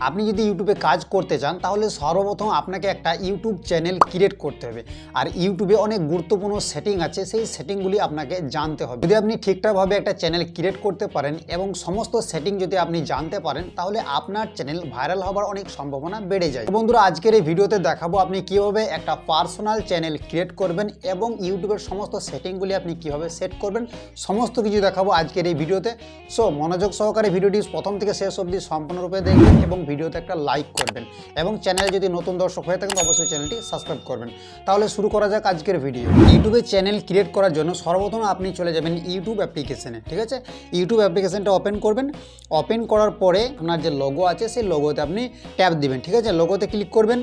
আপনি যদি ইউটিউবে কাজ করতে চান তাহলে সর্বপ্রথম আপনাকে একটা ইউটিউব চ্যানেল ক্রিয়েট করতে হবে। আর ইউটিউবে অনেক গুরুত্বপূর্ণ সেটিং আছে, সেই সেটিংগুলি আপনাকে জানতে হবে। যদি আপনি ঠিকঠাকভাবে একটা চ্যানেল ক্রিয়েট করতে পারেন এবং সমস্ত সেটিং যদি আপনি জানতে পারেন তাহলে আপনার চ্যানেল ভাইরাল হওয়ার অনেক সম্ভাবনা বেড়ে যায়। বন্ধুরা, আজকের এই ভিডিওতে দেখাবো আপনি কীভাবে একটা পার্সোনাল চ্যানেল ক্রিয়েট করবেন এবং ইউটিউবের সমস্ত সেটিংগুলি আপনি কীভাবে সেট করবেন, সমস্ত কিছু দেখাবো আজকের এই ভিডিওতে। সো মনোযোগ সহকারে ভিডিওটি প্রথম থেকে শেষ অবধি সম্পূর্ণরূপে দেখবেন এবং ভিডিওতে একটা লাইক করবেন এবং চ্যানেলে যদি নতুন দর্শক হয়ে থাকেন অবশ্যই চ্যানেলটি সাবস্ক্রাইব করবেন। তাহলে শুরু করা যাক আজকের ভিডিও। ইউটিউবে চ্যানেল ক্রিয়েট করার জন্য সর্বপ্রথম আপনি চলে যাবেন ইউটিউব অ্যাপ্লিকেশনে। ঠিক আছে, ইউটিউব অ্যাপ্লিকেশনটা ওপেন করবেন। ওপেন করার পরে আপনার যে লোগো আছে সেই লোগোতে আপনি ট্যাপ দিবেন। ঠিক আছে, লোগোতে ক্লিক করবেন।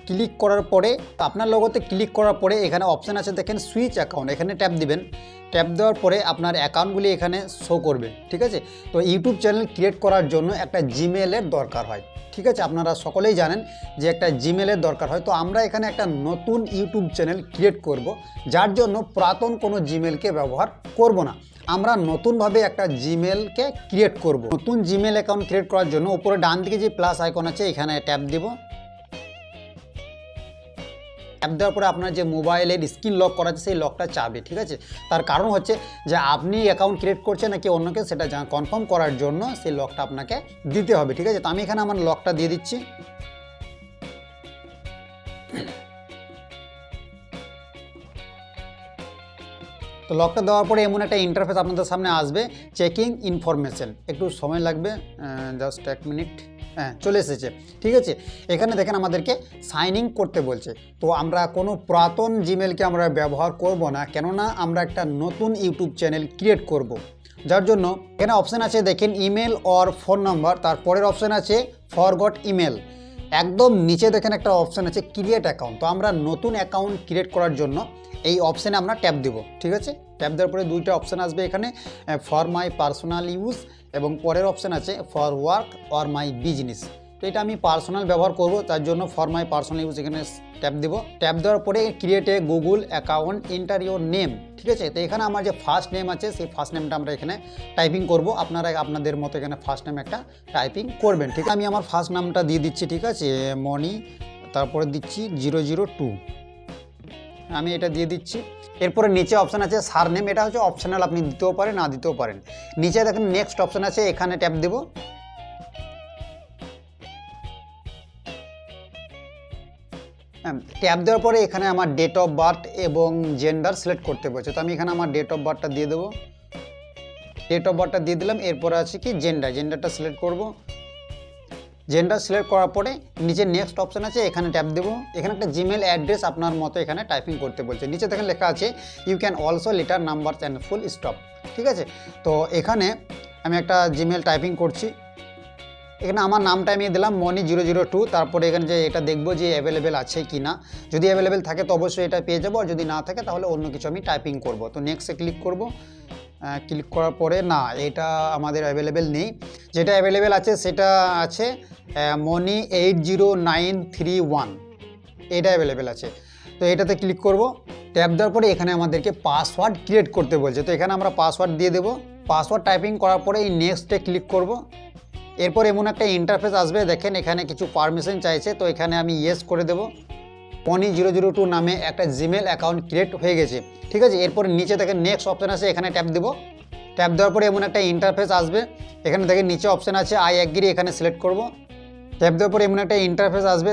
ক্লিক করার পরে আপনার লোগোতে ক্লিক করার পরে এখানে অপশান আছে দেখেন সুইচ অ্যাকাউন্ট, এখানে ট্যাপ দিবেন। ট্যাপ দেওয়ার পরে আপনার অ্যাকাউন্টগুলি এখানে শো করবে। ঠিক আছে, তো ইউটিউব চ্যানেল ক্রিয়েট করার জন্য একটা জিমেলের দরকার হয়। ঠিক আছে, আপনারা সকলেই জানেন যে একটা জিমেলের দরকার হয়। তো আমরা এখানে একটা নতুন ইউটিউব চ্যানেল ক্রিয়েট করব, যার জন্য পুরাতন কোনো জিমেলকে ব্যবহার করব না। আমরা নতুনভাবে একটা জিমেলকে ক্রিয়েট করব। নতুন জিমেল অ্যাকাউন্ট ক্রিয়েট করার জন্য উপরে ডান দিকে যে প্লাস আইকন আছে এখানে ট্যাপ দিব। ট্যাপ দেওয়ার পরে আপনার যে মোবাইলের স্ক্রিন লক করা আছে সেই লকটা চাবে। ঠিক আছে, তার কারণ হচ্ছে যে আপনি অ্যাকাউন্ট ক্রিয়েট করছেন নাকি অন্যকে সেটা কনফার্ম করার জন্য সেই লকটা আপনাকে দিতে হবে। ঠিক আছে, তো আমি এখানে আমার লকটা দিয়ে দিচ্ছি। তো লকটা দেওয়ার পরে এমন একটা ইন্টারফেস আপনাদের সামনে আসবে, চেকিং ইনফরমেশন। একটু সময় লাগবে, জাস্ট 1 মিনিট। হ্যাঁ, চলে এসেছে। ঠিক আছে, এখানে দেখেন আমাদেরকে সাইন ইন করতে বলছে। তো আমরা কোনো পুরাতন জিমেলকে আমরা ব্যবহার করব না, কেননা আমরা একটা নতুন ইউটিউব চ্যানেল ক্রিয়েট করব। যার জন্য এখানে অপশান আছে দেখেন ইমেল অর ফোন নাম্বার, তারপরের অপশান আছে ফরগট ইমেল। একদম নিচে দেখেন একটা অপশান আছে ক্রিয়েট অ্যাকাউন্ট। তো আমরা নতুন অ্যাকাউন্ট ক্রিয়েট করার জন্য এই অপশানে আমরা ট্যাপ দেব। ঠিক আছে, ট্যাপ দেওয়ার পরে দুইটা অপশান আসবে এখানে, ফর মাই পার্সোনাল ইউজ এবং পরের অপশান আছে for work or my business. তো এটা আমি পার্সোনাল ব্যবহার করব, তার জন্য ফর মাই পার্সোনাল ইউজ এখানে ট্যাপ দেব। ট্যাপ দেওয়ার পরে create a Google account, enter your name. ঠিক আছে, তো এখানে আমার যে ফার্স্ট নেম আছে সেই ফার্স্ট নেমটা আমরা এখানে টাইপিং করব। আপনারা আপনাদের মতো এখানে ফার্স্ট নেম একটা টাইপিং করবেন। ঠিক আছে, আমি আমার ফার্স্ট নামটা দিয়ে দিচ্ছি। ঠিক আছে, মনি, তারপরে দিচ্ছি 002, আমি এটা দিয়ে দিচ্ছি। এরপরে নিচে অপশান আছে সারনেম, এটা হচ্ছে অপশনাল, আপনি দিতেও পারেন না দিতেও পারেন। নিচে দেখেন নেক্সট অপশান আছে, এখানে ট্যাপ দেব। ট্যাপ দেওয়ার পরে এখানে আমার ডেট অফ বার্থ এবং জেন্ডার সিলেক্ট করতে বলছে। তো আমি এখানে আমার ডেট অফ বার্থটা দিয়ে দেবো। ডেট অফ বার্থটা দিয়ে দিলাম। এরপরে আছে কি জেন্ডারটা সিলেক্ট করব। জেন্ডার সিলেক্ট করার পরে নিচে নেক্সট অপশান আছে, এখানে ট্যাপ দেবো। এখানে একটা জিমেল অ্যাড্রেস আপনার মতো এখানে টাইপিং করতে বলছে। নিচে দেখেন লেখা আছে you can also letter number and full stop. ঠিক আছে, তো এখানে আমি একটা জিমেল টাইপিং করছি। এখানে আমার নামটা আমি দিলাম মনি 002। তারপরে এখানে যে এটা দেখবো যে অ্যাভেলেবেল আছে কি না। যদি অ্যাভেলেবেল থাকে তো অবশ্যই এটা পেয়ে যাবো, আর যদি না থাকে তাহলে অন্য কিছু আমি টাইপিং করব। তো নেক্সটে ক্লিক করব। ক্লিক করার পরে না, এটা আমাদের অ্যাভেলেবেল নেই। যেটা অ্যাভেলেবেল আছে সেটা আছে মনি 80931, এটা অ্যাভেলেবেল আছে। তো এটাতে ক্লিক করব। ট্যাপ দেওয়ার পরে এখানে আমাদেরকে পাসওয়ার্ড ক্রিয়েট করতে বলছে। তো এখানে আমরা পাসওয়ার্ড দিয়ে দেবো। পাসওয়ার্ড টাইপিং করার পরে এই নেক্সটে ক্লিক করব। এরপর এমন একটা ইন্টারফেস আসবে, দেখেন এখানে কিছু পারমিশন চাইছে। তো এখানে আমি ইয়েস করে দেবো। মনি 002 নামে একটা জিমেল অ্যাকাউন্ট ক্রিয়েট হয়ে গেছে। ঠিক আছে, এরপর নিচে দেখেন নেক্সট অপশান আছে, এখানে ট্যাপ দেবো। ট্যাপ দেওয়ার পরে এমন একটা ইন্টারফেস আসবে, এখানে দেখেন নিচে অপশান আছে আই অ্যাগ্রি, এখানে সিলেক্ট করব। ট্যাপ দেওয়ার পরে এমন একটা ইন্টারফেস আসবে,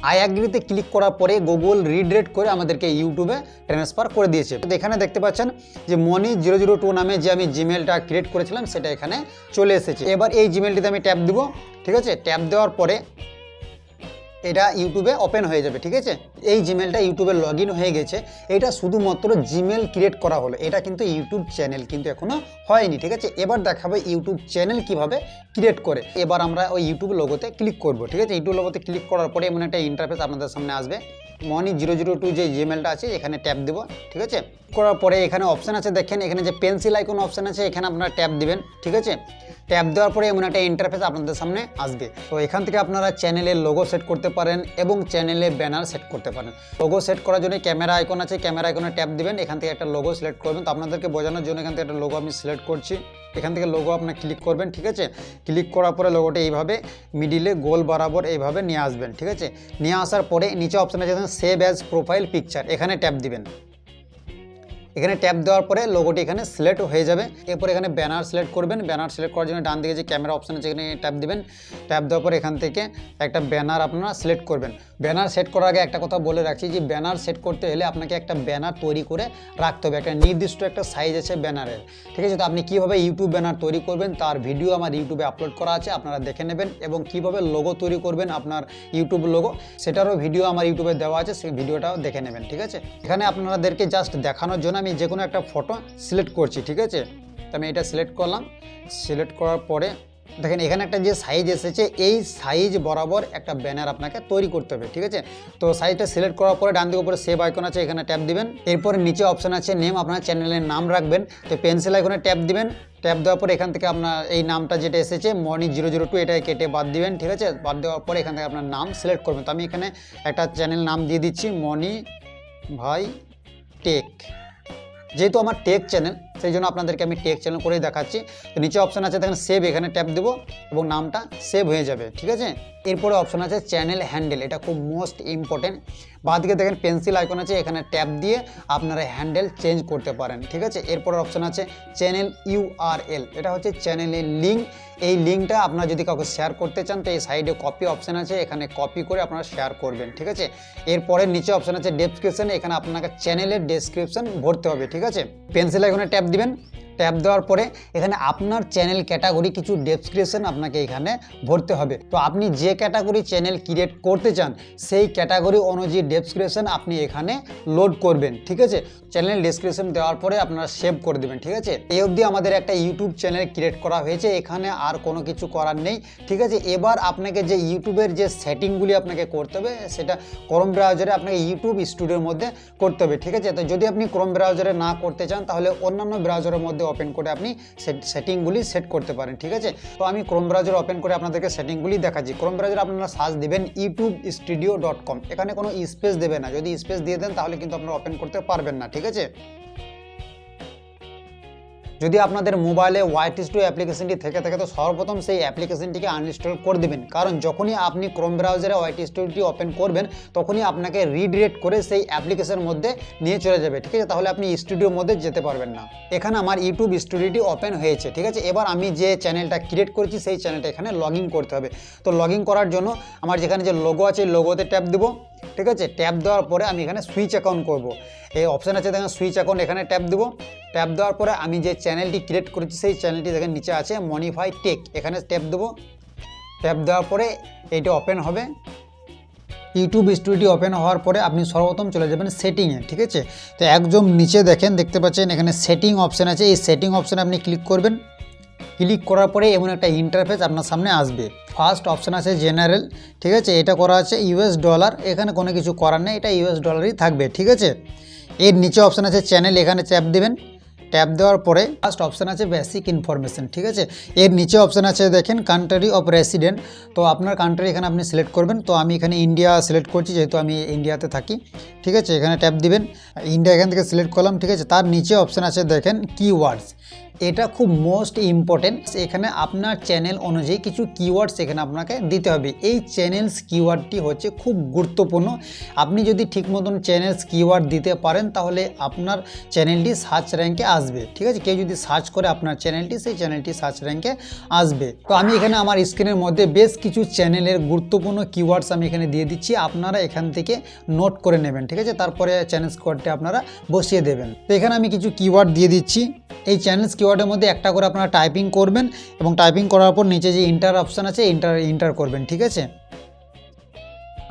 আই অ্যাগ্রিতে ক্লিক করার পরে গুগল রিডাইরেক্ট করে আমাদেরকে ইউটিউবে ট্রান্সফার করে দিয়েছে। তো এখানে দেখতে পাচ্ছেন যে মনি 002 নামে যে আমি জিমেলটা ক্রিয়েট করেছিলাম সেটা এখানে চলে এসেছে। এবার এই জিমেলটিতে আমি ট্যাপ দিব। ঠিক আছে, ট্যাপ দেওয়ার পরে এটা ইউটিউবে ওপেন হয়ে যাবে। ঠিক আছে, এই জিমেলটা ইউটিউবে লগ ইন হয়ে গেছে। এটা শুধুমাত্র জিমেল ক্রিয়েট করা হলো, এটা কিন্তু ইউটিউব চ্যানেল কিন্তু এখনও হয়নি। ঠিক আছে, এবার দেখাবে ইউটিউব চ্যানেল কিভাবে ক্রিয়েট করে। এবার আমরা ওই ইউটিউব লোগোতে ক্লিক করব। ঠিক আছে, ইউটিউব লোগোতে ক্লিক করার পরে এমন একটা ইন্টারফেস আপনাদের সামনে আসবে। মনি 002 যে জিমেলটা আছে এখানে ট্যাপ দেবো। ঠিক আছে, করার পরে এখানে অপশান আছে দেখেন, এখানে যে পেন্সিল আইকন অপশান আছে এখানে আপনারা ট্যাপ দিবেন। ঠিক আছে, ট্যাপ দেওয়ার পরে এমন একটা ইন্টারফেস আপনাদের সামনে আসবে। তো এখান থেকে আপনারা চ্যানেলের লোগো সেট করতে পারেন এবং চ্যানেলে ব্যানার সেট করতে পারেন। লোগো সেট করার জন্য ক্যামেরা আইকন আছে, ক্যামেরা আইকনে ট্যাপ দিবেন, এখান থেকে একটা লোগো সিলেক্ট করবেন। তো আপনাদেরকে বোঝানোর জন্য এখান থেকে একটা লোগো আমি সিলেক্ট করছি। এখান থেকে লোগো আপনার ক্লিক করবেন, ঠিক আছে। ক্লিক করার পরে লোগোটা এইভাবে মিডিলে গোল বরাবর এইভাবে নিয়ে আসবেন, ঠিক আছে। নিয়ে আসার পরে নিচে অপশানে যেখানে সেভ অ্যাজ প্রোফাইল পিকচার এখানে ট্যাপ দিবেন। এখানে ট্যাপ দেওয়ার পরে লোগোটি এখানে সিলেক্ট হয়ে যাবে। এরপর এখানে ব্যানার সিলেক্ট করবেন। ব্যানার সিলেক্ট করার জন্য ডান দিকে যে ক্যামেরা অপশান আছে এখানে ট্যাপ দিবেন। ট্যাপ দেওয়ার পরে এখান থেকে একটা ব্যানার আপনারা সিলেক্ট করবেন। ব্যানার সেট করার আগে একটা কথা বলে রাখছি যে ব্যানার সেট করতে হলে আপনাকে একটা ব্যানার তৈরি করে রাখতে হবে। একটা নির্দিষ্ট একটা সাইজ আছে ব্যানারের, ঠিক আছে। তো আপনি কীভাবে ইউটিউব ব্যানার তৈরি করবেন তার ভিডিও আমার ইউটিউবে আপলোড করা আছে, আপনারা দেখে নেবেন। এবং কীভাবে লোগো তৈরি করবেন আপনার ইউটিউব লোগো সেটারও ভিডিও আমার ইউটিউবে দেওয়া আছে, সেই ভিডিওটাও দেখে নেবেন, ঠিক আছে। এখানে আপনাদেরকে জাস্ট দেখানোর জন্য আমি যে কোনো একটা ফটো সিলেক্ট করছি, ঠিক আছে। তো আমি এটা সিলেক্ট করলাম। সিলেক্ট করার পরে দেখেন এখানে একটা যে সাইজ এসেছে এই সাইজ বরাবর একটা ব্যানার আপনাকে তৈরি করতে হবে, ঠিক আছে। তো সাইজটা সিলেক্ট করার পরে ডান দিকে উপরে সেভ আইকন আছে এখানে ট্যাপ দিবেন। এরপরে নিচে অপশান আছে নেম, আপনার চ্যানেলের নাম রাখবেন। তো পেন্সিল আইকনে ট্যাপ দিবেন। ট্যাপ দেওয়ার পরে এখান থেকে আপনার এই নামটা যেটা এসেছে Moni002 এটাকে কেটে বাদ দিবেন, ঠিক আছে। বাদ দেওয়ার পরে এখান থেকে আপনার নাম সিলেক্ট করবেন। তো আমি এখানে একটা চ্যানেল নাম দিয়ে দিচ্ছি মনি ভাই টেক। যেহেতু আমার টেক চ্যানেল সেই জন্য আপনাদেরকে আমি টেক চ্যানেল করেই দেখাচ্ছি। তো নিচে অপশান আছে দেখেন সেভ, এখানে ট্যাপ দেবো এবং নামটা সেভ হয়ে যাবে, ঠিক আছে। এরপরে অপশান আছে চ্যানেল হ্যান্ডেল, এটা খুব মোস্ট ইম্পর্টেন্ট। বাঁদিকে দেখেন পেন্সিল আইকন আছে, এখানে ট্যাপ দিয়ে আপনারা হ্যান্ডেল চেঞ্জ করতে পারেন, ঠিক আছে। এরপরে অপশান আছে চ্যানেল URL, এটা হচ্ছে চ্যানেলের লিঙ্ক। এই লিঙ্কটা আপনারা যদি কাউকে শেয়ার করতে চান তো এই সাইডে কপি অপশান আছে, এখানে কপি করে আপনারা শেয়ার করবেন, ঠিক আছে। এরপরে নিচে অপশান আছে ডেসক্রিপশন, এখানে আপনাকে চ্যানেলের ডেসক্রিপশন ভরতে হবে, ঠিক আছে। পেন্সিল আইকনে ট্যাপ দিবেন। ট্যাপ দেওয়ার পরে এখানে আপনার চ্যানেল ক্যাটাগরি কিছু ডেসক্রিপশন আপনাকে এখানে ভরতে হবে। তো আপনি যে ক্যাটাগরি চ্যানেল ক্রিয়েট করতে চান সেই ক্যাটাগরি অনুযায়ী ডেসক্রিপশন আপনি এখানে লোড করবেন, ঠিক আছে। চ্যানেল ডেসক্রিপশন দেওয়ার পরে আপনারা সেভ করে দেবেন, ঠিক আছে। এই অবধি আমাদের একটা ইউটিউব চ্যানেল ক্রিয়েট করা হয়েছে, এখানে আর কোনো কিছু করার নেই, ঠিক আছে। এবার আপনাকে যে ইউটিউবের যে সেটিংগুলি আপনাকে করতে হবে সেটা ক্রোম ব্রাউজারে আপনাকে ইউটিউব স্টুডিওর মধ্যে করতে হবে, ঠিক আছে। তো যদি আপনি ক্রোম ব্রাউজারে না করতে চান তাহলে অন্যান্য ব্রাউজারের মধ্যে ওপেন করে আপনি সেটিংগুলি সেট করতে পারেন, ঠিক আছে। তো আমি ক্রোম ব্রাউজার ওপেন করে আপনাদেরকে সেটিংগুলি দেখাচ্ছি। ক্রোম ব্রাউজারে আপনারা সার্চ দিবেন youtubestudio.com, এখানে কোনো স্পেস দেবে না। যদি স্পেস দিয়ে দেন তাহলে কিন্তু আপনারা ওপেন করতে পারবেন না, ঠিক আছে। যদি আপনাদের মোবাইলে YT Studio অ্যাপ্লিকেশনটি থেকে থাকে তো সর্বপ্রথম সেই অ্যাপ্লিকেশনটিকে আনইনস্টল করে দেবেন, কারণ যখনই আপনি ক্রোম ব্রাউজারে YT Studioটি ওপেন করবেন তখনই আপনাকে রিডিরেক্ট করে সেই অ্যাপ্লিকেশনের মধ্যে নিয়ে চলে যাবে, ঠিক আছে। তাহলে আপনি স্টুডিওর মধ্যে যেতে পারবেন না। এখানে আমার ইউটিউব স্টুডিওটি ওপেন হয়েছে, ঠিক আছে। এবার আমি যে চ্যানেলটা ক্রিয়েট করেছি সেই চ্যানেলটা এখানে লগ ইন করতে হবে। তো লগ ইন করার জন্য আমার যেখানে যে লোগো আছে লোগোতে ট্যাপ দেবো, ঠিক আছে। ট্যাপ দেওয়ার পরে আমি এখানে সুইচ অ্যাকাউন্ট করব। এই অপশান আছে দেখেন সুইচ অ্যাকাউন্ট, এখানে ট্যাপ দেবো। ট্যাপ দেওয়ার পরে আমি যে চ্যানেলটি ক্রিয়েট করেছি সেই চ্যানেলটি দেখেন নিচে আছে মনিফাই টেক, এখানে ট্যাপ দেবো। ট্যাপ দেওয়ার পরে এইটা ওপেন হবে। ইউটিউব স্টুডিওটি ওপেন হওয়ার পরে আপনি সর্বপ্রথম চলে যাবেন সেটিংয়ে, ঠিক আছে। তো একদম নিচে দেখেন দেখতে পাচ্ছেন এখানে সেটিং অপশান আছে, এই সেটিং অপশানে আপনি ক্লিক করবেন। ক্লিক করার পরে এমন একটা ইন্টারফেস আপনার সামনে আসবে। ফার্স্ট অপশান আছে জেনারেল, ঠিক আছে। এটা করা আছে $, এখানে কোনো কিছু করার নেই, এটা $ই থাকবে, ঠিক আছে। এর নিচে অপশান আছে চ্যানেল, এখানে ট্যাপ দেবেন। ট্যাপ দেওয়ার পরে ফার্স্ট অপশান আছে বেসিক ইনফরমেশন, ঠিক আছে। এর নিচে অপশান আছে দেখেন কান্ট্রি অফ রেসিডেন্ট, তো আপনার কান্ট্রি এখানে আপনি সিলেক্ট করবেন। তো আমি এখানে ইন্ডিয়া সিলেক্ট করছি যেহেতু আমি ইন্ডিয়াতে থাকি, ঠিক আছে। এখানে ট্যাপ দিবেন, ইন্ডিয়া এখান থেকে সিলেক্ট করলাম, ঠিক আছে। তার নিচে অপশান আছে দেখেন কিওয়ার্ডস, এটা খুব মোস্ট ইম্পর্টেন্ট। এখানে আপনার চ্যানেল অনুযায়ী কিছু কিওয়ার্ডস এখানে আপনাকে দিতে হবে। এই চ্যানেলস কিওয়ার্ডটি হচ্ছে খুব গুরুত্বপূর্ণ। আপনি যদি ঠিক মতন চ্যানেলস কিওয়ার্ড দিতে পারেন তাহলে আপনার চ্যানেলটি সার্চ র্যাঙ্কে আসবে, ঠিক আছে। কেউ যদি সার্চ করে আপনার চ্যানেলটি, সেই চ্যানেলটি সার্চ র্যাঙ্কে আসবে। তো আমি এখানে আমার স্ক্রিনের মধ্যে বেশ কিছু চ্যানেলের গুরুত্বপূর্ণ কিওয়ার্ডস আমি এখানে দিয়ে দিচ্ছি, আপনারা এখান থেকে নোট করে নেবেন, ঠিক আছে। তারপরে চ্যানেল কিওয়ার্ডটি আপনারা বসিয়ে দেবেন। তো এখানে আমি কিছু কিওয়ার্ড দিয়ে দিচ্ছি। এই চ্যানেলস কিওয়ার্ডের মধ্যে একটা করে আপনারা টাইপিং করবেন এবং টাইপিং করার পর নিচে যে ইন্টার অপশান আছে ইন্টার করবেন, ঠিক আছে।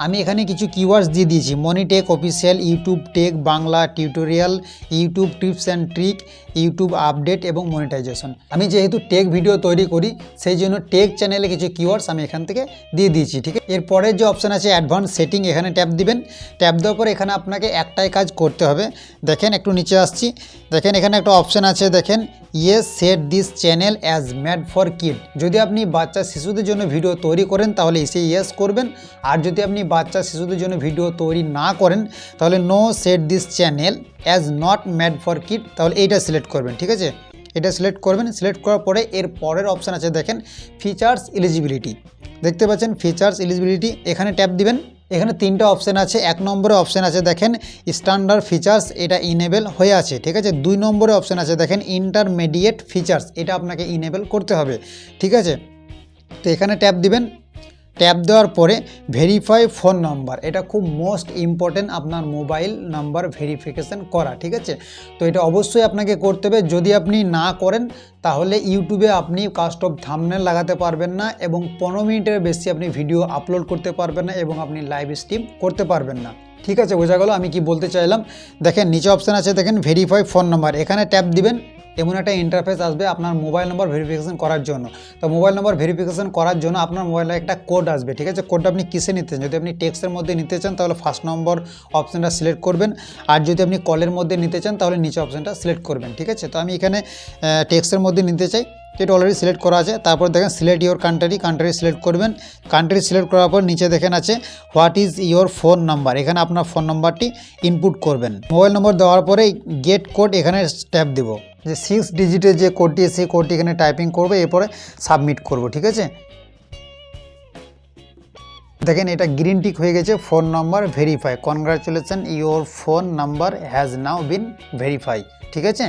আমি এখানে কিছু কিওয়ার্ডস দিয়ে দিয়েছি, money tech official, YouTube tech Bangla, tutorial, YouTube tips and trick, YouTube update এবং মনিটাইজেশন। আমি যেহেতু টেক ভিডিও তৈরি করি সেই জন্য টেক চ্যানেলে কিছু কিওয়ার্ডস আমি এখান থেকে দিয়ে দিয়েছি, ঠিক আছে। এরপরের যে অপশান আছে অ্যাডভান্স সেটিং, এখানে ট্যাপ দিবেন। ট্যাপ দেওয়ার পর এখানে আপনাকে একটাই কাজ করতে হবে। দেখেন একটু নিচে আসছি, দেখেন এখানে একটা অপশান আছে, দেখেন yes set this channel as made for kid. যদি আপনি বাচ্চা শিশুদের জন্য ভিডিও তৈরি করেন তাহলে এসে ইয়েস করবেন, আর যদি আপনি বাচ্চা শিশুদের জন্য ভিডিও তৈরি না করেন তাহলে no set this channel as not made for kid, তাহলে এইটা সিলেক্ট করবেন, ঠিক আছে। এটা সিলেক্ট করবেন। সিলেক্ট করার পরে এর পরের অপশান আছে দেখেন ফিচার্স এলিজিবিলিটি, দেখতে পাচ্ছেন ফিচার্স এলিজিবিলিটি, এখানে ট্যাপ দিবেন। এখানে তিনটা অপশান আছে। 1 নম্বরে অপশান আছে দেখেন স্ট্যান্ডার্ড ফিচার্স, এটা ইনেবল হয়ে আছে, ঠিক আছে। 2 নম্বরে অপশান আছে দেখেন ইন্টারমিডিয়েট ফিচার্স, এটা আপনাকে ইনেবল করতে হবে, ঠিক আছে। তো এখানে ট্যাপ দিবেন। ট্যাপ দেওয়ার পরে ভেরিফাই ফোন নাম্বার, এটা খুব মোস্ট ইম্পর্টেন্ট আপনার মোবাইল নাম্বার ভেরিফিকেশান করা, ঠিক আছে। তো এটা অবশ্যই আপনাকে করতে হবে। যদি আপনি না করেন তাহলে ইউটিউবে আপনি কাস্টম থাম্বনেল লাগাতে পারবেন না এবং 15 মিনিটের বেশি আপনি ভিডিও আপলোড করতে পারবেন না এবং আপনি লাইভ স্ট্রিম করতে পারবেন না, ঠিক আছে। বোঝা গেল আমি কি বলতে চাইলাম। দেখেন নিচে অপশান আছে দেখেন ভেরিফাই ফোন নাম্বার, এখানে ট্যাপ দিবেন। এমন একটা ইন্টারফেস আসবে আপনার মোবাইল নম্বর ভেরিফিকেশান করার জন্য। তো মোবাইল নম্বর ভেরিফিকেশান করার জন্য আপনার মোবাইলে একটা কোড আসবে, ঠিক আছে। কোডটা আপনি কিসে নিতে চান, যদি আপনি টেক্সটের মধ্যে নিতে চান তাহলে 1 নম্বর অপশানটা সিলেক্ট করবেন, আর যদি আপনি কলের মধ্যে নিতে চান তাহলে নিচে অপশানটা সিলেক্ট করবেন, ঠিক আছে। তো আমি এখানে টেক্সটের মধ্যে নিতে চাই, তো এটা অলরেডি সিলেক্ট করা আছে। তারপর দেখেন select your country, country select করবেন। কান্ট্রি সিলেক্ট করার পর নিচে দেখেন আছে what is your phone number, এখানে আপনার ফোন নাম্বারটি ইনপুট করবেন। মোবাইল নম্বর দেওয়ার পরে গেট কোড এখানে ট্যাপ দেব, যে 6 ডিজিটের যে কোডটি সেই কোডটি এখানে টাইপিং করবে, এরপরে সাবমিট করব, ঠিক আছে। দেখেন এটা গ্রিন টিক হয়ে গেছে, phone number verify, congratulation your phone number has now been verify, ঠিক আছে।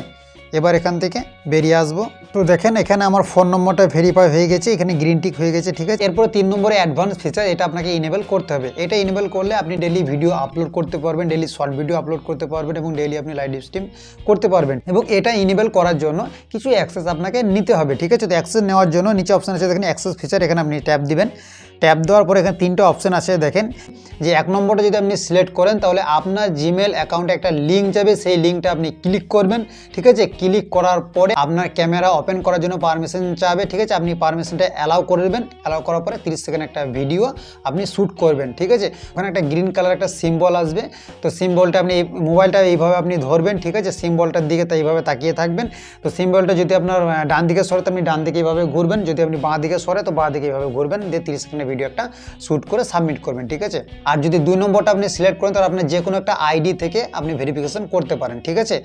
এবার এখান থেকে বেরিয়ে আসবো। তো দেখেন এখানে আমার ফোন নম্বরটা ভেরিফাই হয়ে গেছে, এখানে গ্রিন টিক হয়ে গেছে, ঠিক আছে। এরপরে 3 নম্বরে অ্যাডভান্স ফিচার, এটা আপনাকে ইনেবল করতে হবে। এটা ইনেবল করলে আপনি ডেলি ভিডিও আপলোড করতে পারবেন, ডেলি শর্ট ভিডিও আপলোড করতে পারবেন এবং ডেলি আপনি লাইভ স্ট্রিম করতে পারবেন। এবং এটা ইনেবল করার জন্য কিছু অ্যাক্সেস আপনাকে নিতে হবে, ঠিক আছে। তো অ্যাক্সেস নেওয়ার জন্য নিচে অপশান আছে দেখেন অ্যাক্সেস ফিচার, এখানে আপনি ট্যাপ দিবেন। ট্যাপ দেওয়ার পরে এখানে 3টা অপশান আছে দেখেন, যে 1 নম্বরটা যদি আপনি সিলেক্ট করেন তাহলে আপনার জিমেল অ্যাকাউন্টে একটা লিঙ্ক যাবে, সেই লিঙ্কটা আপনি ক্লিক করবেন, ঠিক আছে। ক্লিক করার পরে আপনার ক্যামেরা ওপেন করার জন্য পারমিশন চাবে, ঠিক আছে। আপনি পারমিশনটা অ্যালাউ করে দেবেন। অ্যালাউ করার পরে 30 সেকেন্ড একটা ভিডিও আপনি শ্যুট করবেন, ঠিক আছে। ওখানে একটা গ্রিন কালার একটা সিম্বল আসবে, তো সিম্বলটা আপনি মোবাইলটা এইভাবে আপনি ধরবেন, ঠিক আছে। সিম্বলটার দিকে তো এইভাবে তাকিয়ে থাকবেন। তো সিম্বলটা যদি আপনার ডান দিকে সরে তো আপনি ডান দিকে এইভাবে ঘুরবেন, যদি আপনি বাঁ দিকে সরে তো বাঁ দিকে এইভাবে ঘুরবেন, দিয়ে 30 সেকেন্ডের ভিডিও একটা শ্যুট করে সাবমিট করবেন, ঠিক আছে। আর যদি 2 নম্বরটা আপনি সিলেক্ট করেন তাহলে আপনি যে কোনো একটা আইডি থেকে আপনি ভেরিফিকেশন করতে পারেন, ঠিক আছে।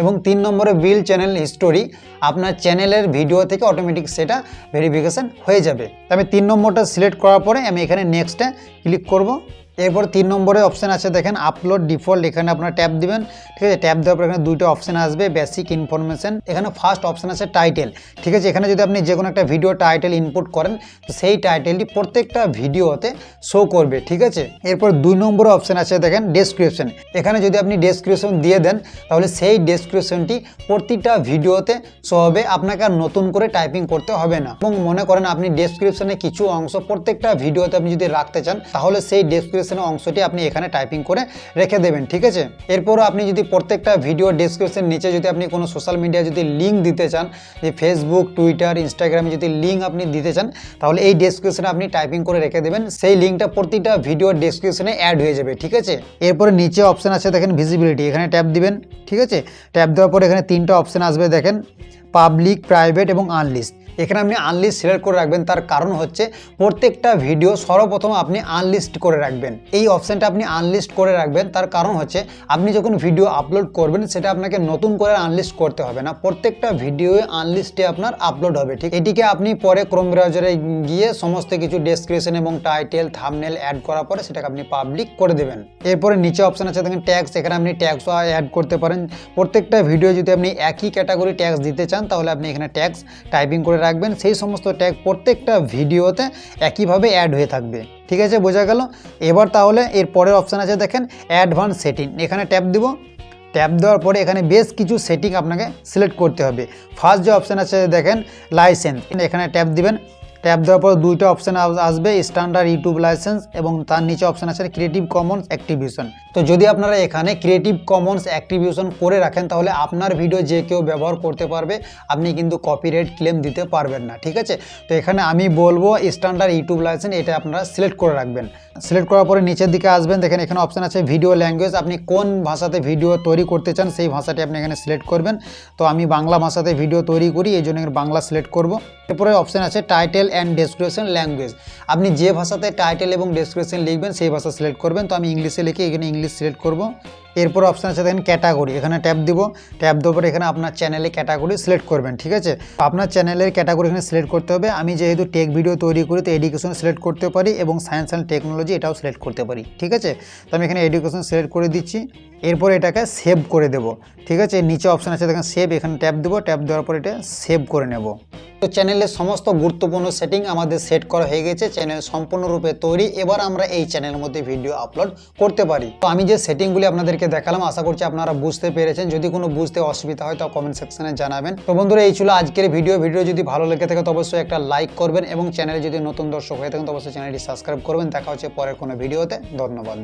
এবং 3 নম্বরে বিল চ্যানেল হিস্টোরি, আপনার চ্যানেলের ভিডিও থেকে অটোমেটিক সেটা ভেরিফিকেশন হয়ে যাবে। আমি 3 নম্বরটা সিলেক্ট করার পরে আমি এখানে নেক্সটে ক্লিক করব। এরপর 3 নম্বরে অপশান আছে দেখেন আপলোড ডিফল্ট, এখানে আপনারা ট্যাপ দিবেন, ঠিক আছে। ট্যাপ দেওয়ার পর এখানে 2টা অপশান আসবে বেসিক ইনফরমেশন, এখানে ফার্স্ট অপশান আছে টাইটেল, ঠিক আছে। এখানে যদি আপনি যে কোনো একটা ভিডিও টাইটেল ইনপুট করেন তো সেই টাইটেলটি প্রত্যেকটা ভিডিওতে শো করবে, ঠিক আছে। এরপর 2 নম্বরে অপশান আছে দেখেন ডেসক্রিপশন, এখানে যদি আপনি ডেসক্রিপশন দিয়ে দেন তাহলে সেই ডেসক্রিপশনটি প্রতিটা ভিডিওতে শো হবে, আপনাকে আর নতুন করে টাইপিং করতে হবে না। এবং মনে করেন আপনি ডেসক্রিপশনে কিছু অংশ প্রত্যেকটা ভিডিওতে আপনি যদি রাখতে চান তাহলে সেই ডেসক্রিপশনের অংশটি আপনি এখানে টাইপিং করে রেখে দেবেন, ঠিক আছে। এরপরও আপনি যদি প্রত্যেকটা ভিডিও ডেসক্রিপশনের নিচে যদি আপনি কোনো সোশ্যাল মিডিয়া যদি লিঙ্ক দিতে চান, যে ফেসবুক টুইটার ইনস্টাগ্রামে যদি লিঙ্ক আপনি দিতে চান তাহলে এই ডেসক্রিপশনে আপনি টাইপিং করে রেখে দেবেন, সেই লিঙ্কটা প্রতিটা ভিডিও ডেসক্রিপশনে অ্যাড হয়ে যাবে, ঠিক আছে। এরপরে নিচে অপশান আছে দেখেন ভিজিবিলিটি, এখানে ট্যাপ দিবেন, ঠিক আছে। ট্যাপ দেওয়ার পর এখানে 3টা অপশান আসবে দেখেন পাবলিক, প্রাইভেট এবং আনলিস্ট। এখানে আপনি আনলিস্ট সিলেক্ট করে রাখবেন, তার কারণ হচ্ছে প্রত্যেকটা ভিডিও সর্বপ্রথম আপনি আনলিস্ট করে রাখবেন। এই অপশানটা আপনি আনলিস্ট করে রাখবেন, তার কারণ হচ্ছে আপনি যখন ভিডিও আপলোড করবেন সেটা আপনাকে নতুন করে আনলিস্ট করতে হবে না, প্রত্যেকটা ভিডিও আনলিস্টে আপনার আপলোড হবে, ঠিক। এটিকে আপনি পরে ক্রোম ব্রাউজারে গিয়ে সমস্ত কিছু ডেসক্রিপশন এবং টাইটেল থাম্বনেল অ্যাড করার পরে সেটাকে আপনি পাবলিক করে দেবেন। এরপরে নিচে অপশান আছে দেখেন ট্যাগস, এখানে আপনি ট্যাগসও অ্যাড করতে পারেন। প্রত্যেকটা ভিডিও যদি আপনি একই ক্যাটাগরি ট্যাগস দিতে চান তাহলে আপনি এখানে ট্যাগস টাইপিং করে রাখবেন, সেই সমস্ত ট্যাগ প্রত্যেকটা ভিডিওতে একইভাবে অ্যাড হয়ে থাকবে, ঠিক আছে। বোঝা গেল। এবার তাহলে এর পরের অপশান আছে দেখেন অ্যাডভান্স সেটিং, এখানে ট্যাপ দিব। ট্যাপ দেওয়ার পরে এখানে বেশ কিছু সেটিং আপনাকে সিলেক্ট করতে হবে। ফার্স্ট যে অপশান আছে দেখেন লাইসেন্স, এখানে ট্যাপ দিবেন। ট্যাপ দেওয়ার পর দুইটা অপশান আসবে, স্ট্যান্ডার্ড ইউটিউব লাইসেন্স এবং তার নিচে অপশান আছে ক্রিয়েটিভ কমন্স অ্যাক্টিভিশন। তো যদি আপনারা এখানে ক্রিয়েটিভ কমন্স অ্যাক্টিভিশন করে রাখেন তাহলে আপনার ভিডিও যে কেউ ব্যবহার করতে পারবে, আপনি কিন্তু কপিরাইট ক্লেম দিতে পারবেন না, ঠিক আছে। তো এখানে আমি বলবো স্ট্যান্ডার্ড ইউটিউব লাইসেন্স, এটা আপনারা সিলেক্ট করে রাখবেন। সিলেক্ট করার পরে নিচের দিকে আসবেন, দেখেন এখানে অপশান আছে ভিডিও ল্যাঙ্গুয়েজ, আপনি কোন ভাষাতে ভিডিও তৈরি করতে চান সেই ভাষাটি আপনি এখানে সিলেক্ট করবেন। তো আমি বাংলা ভাষাতে ভিডিও তৈরি করি, এই জন্য বাংলা সিলেক্ট করব। এরপরে অপশান আছে টাইটেল অ্যান্ড ডেসক্রিপশন ল্যাঙ্গুয়েজ, আপনি যে ভাষাতে টাইটেল এবং ডেসক্রিপশন লিখবেন সেই ভাষা সিলেক্ট করবেন। তো আমি ইংলিশে লিখে এখানে ইংলিশ সিলেক্ট করব। এরপর অপশান আছে দেখেন ক্যাটাগরি, এখানে ট্যাপ দিব। ট্যাপ দেওয়ার পরে এখানে আপনার চ্যানেলে ক্যাটাগরি সিলেক্ট করবেন, ঠিক আছে। আপনার চ্যানেলের ক্যাটাগরি এখানে সিলেক্ট করতে হবে। আমি যেহেতু টেক ভিডিও তৈরি করি তো এডুকেশন সিলেক্ট করতে পারি এবং সায়েন্স অ্যান্ড টেকনোলজি এটাও সিলেক্ট করতে পারি, ঠিক আছে। তো আমি এখানে এডুকেশন সিলেক্ট করে দিচ্ছি। এরপর এটাকে সেভ করে দেব, ঠিক আছে। নিচে অপশান আছে দেখেন সেভ, এখানে ট্যাপ দেবো। ট্যাপ দেওয়ার পর এটা সেভ করে নেব। তো চ্যানেলের সমস্ত গুরুত্বপূর্ণ সেটিং আমাদের সেট করা হয়ে গেছে, চ্যানেল সম্পূর্ণরূপে তৈরি। এবার আমরা এই চ্যানেলের মধ্যে ভিডিও আপলোড করতে পারি। তো আমি যে সেটিংগুলি আপনাদেরকে দেখালাম আশা করছি আপনারা বুঝতে পেরেছেন। যদি কোনো বুঝতে অসুবিধা হয় তো কমেন্ট সেকশনে জানাবেন। তো বন্ধুরা এই ছিল আজকের ভিডিও যদি ভালো লেগে থাকে তো অবশ্যই একটা লাইক করবেন এবং চ্যানেলে যদি নতুন দর্শক হয়ে থাকেন তো অবশ্যই চ্যানেলটি সাবস্ক্রাইব করবেন। দেখা হচ্ছে পরের কোনো ভিডিওতে। ধন্যবাদ।